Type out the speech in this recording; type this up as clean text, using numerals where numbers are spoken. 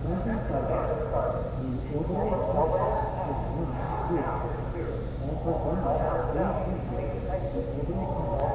Imagine Friday, the overall cost of one suit, and for one, they appreciate the overall cost